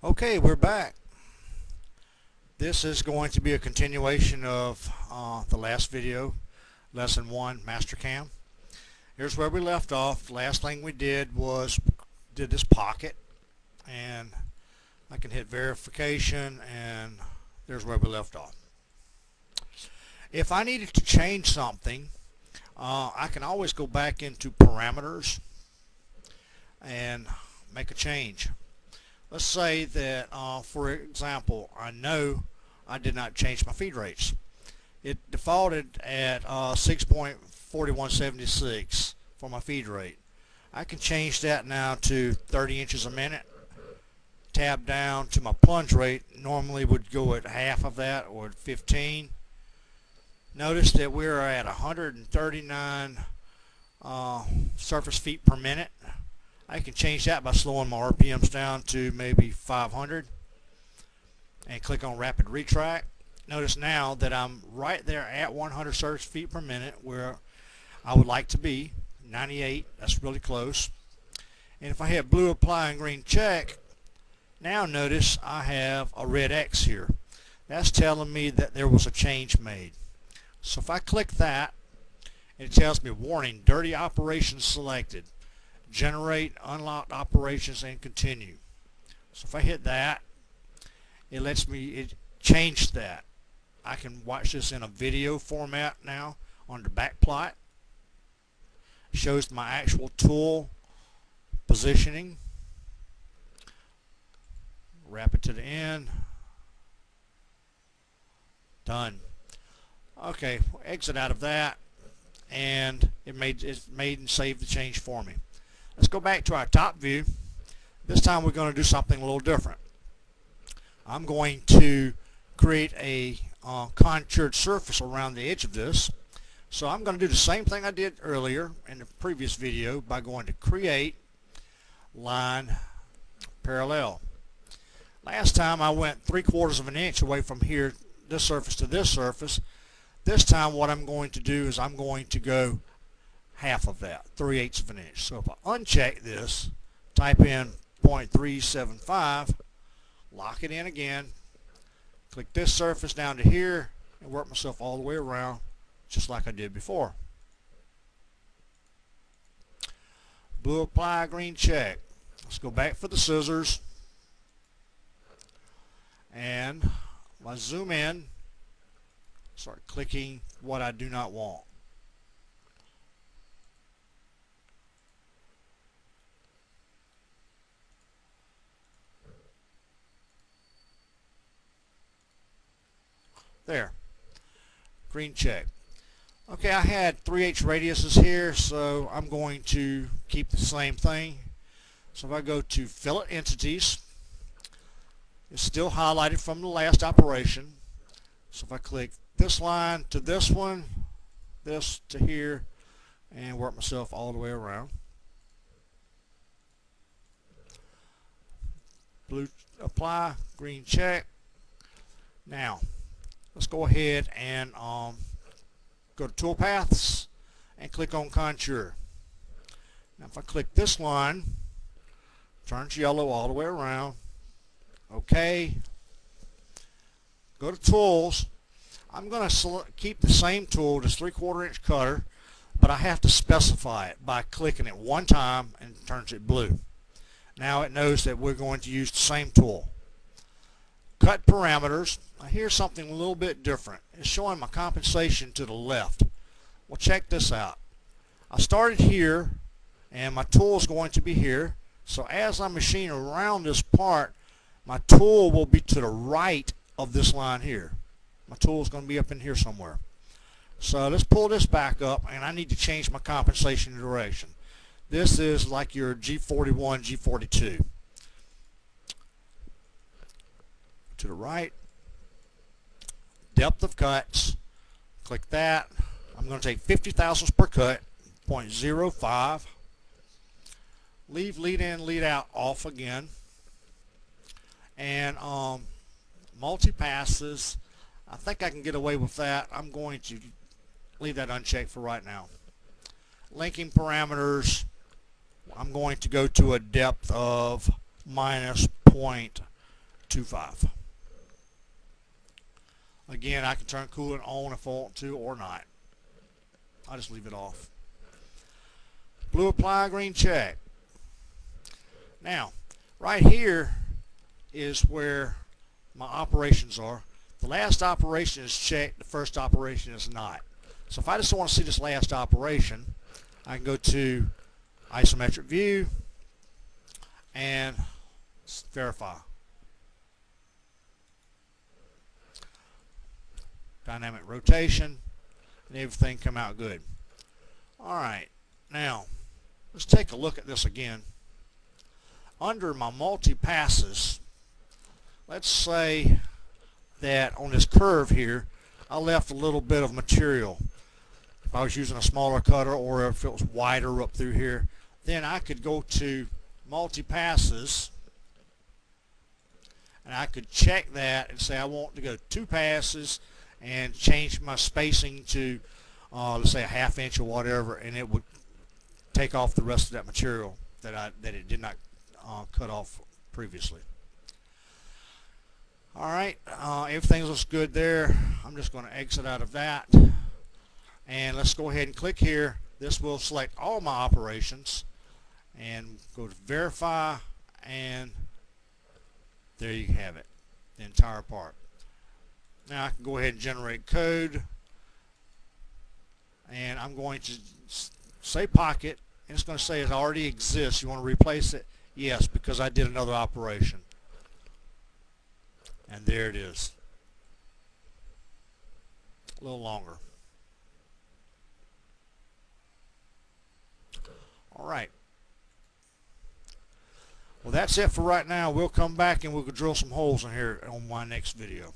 Okay, we're back. This is going to be a continuation of the last video, lesson 1, MasterCam. Here's where we left off. Last thing we did was did this pocket, and I can hit verification, and there's where we left off. If I needed to change something, I can always go back into parameters and make a change. Let's say that, for example, I know I did not change my feed rates. It defaulted at 6.4176 for my feed rate. I can change that now to 30 inches a minute. Tab down to my plunge rate. Normally would go at half of that or at 15. Notice that we're at 139 surface feet per minute. I can change that by slowing my RPMs down to maybe 500 and click on rapid retract. Notice now that I'm right there at 100 surface feet per minute where I would like to be, 98, that's really close. And if I hit blue apply and green check, now notice I have a red X here. That's telling me that there was a change made. So if I click that, it tells me warning, dirty operations selected. Generate unlocked operations and continue. So if I hit that, it lets me change that. I can watch this in a video format now on the back plot. It shows my actual tool positioning. Wrap it to the end. Done. Okay, exit out of that, and it made and saved the change for me. Let's go back to our top view. This time we're going to do something a little different. I'm going to create a contoured surface around the edge of this. So I'm going to do the same thing I did earlier in the previous video by going to create line parallel. Last time I went 3/4 of an inch away from here, this surface to this surface. This time what I'm going to do is I'm going to go half of that, 3/8 of an inch. So if I uncheck this, type in 0.375, lock it in again, click this surface down to here, and work myself all the way around just like I did before. Blue apply, green check. Let's go back for the scissors, and I zoom in, start clicking what I do not want. There, green check. Okay, I had 3/8 radiuses here, so I'm going to keep the same thing. So if I go to fillet entities, it's still highlighted from the last operation. So if I click this line to this one, this to here, and work myself all the way around. Blue apply, green check. Now, let's go ahead and go to toolpaths and click on contour. Now if I click this line, turns yellow all the way around. Okay. Go to tools. I'm going to keep the same tool, this 3/4 inch cutter, but I have to specify it by clicking it one time and it turns it blue. Now it knows that we're going to use the same tool. Cut parameters. Now here's something a little bit different. It's showing my compensation to the left. Well, check this out. I started here and my tool is going to be here. So as I machine around this part, my tool will be to the right of this line here. My tool is going to be up in here somewhere. So let's pull this back up, and I need to change my compensation direction. This is like your G41, G42. To the right, depth of cuts, click that. I'm going to take 50 thousandths per cut, 0.05. Leave lead in, lead out off again. And multi-passes, I think I can get away with that. I'm going to leave that unchecked for right now. Linking parameters, I'm going to go to a depth of minus 2.5. Again, I can turn coolant on if I want to or not. I'll just leave it off. Blue apply, green check. Now, right here is where my operations are. The last operation is checked, the first operation is not. So if I just want to see this last operation, I can go to isometric view and verify. Dynamic rotation, and everything come out good. Alright, now let's take a look at this again. Under my multi-passes, let's say that on this curve here I left a little bit of material. If I was using a smaller cutter or if it was wider up through here, then I could go to multi-passes and I could check that and say I want to go 2 passes and change my spacing to let's say a 1/2 inch or whatever, and it would take off the rest of that material that it did not cut off previously. Alright, everything looks good there. I'm just going to exit out of that, and let's go ahead and click here. This will select all my operations and go to verify, and there you have it, the entire part. Now I can go ahead and generate code, and I'm going to say pocket, and it's going to say it already exists. You want to replace it? Yes, because I did another operation. And there it is. A little longer. Alright. Well, that's it for right now. We'll come back and we'll drill some holes in here on my next video.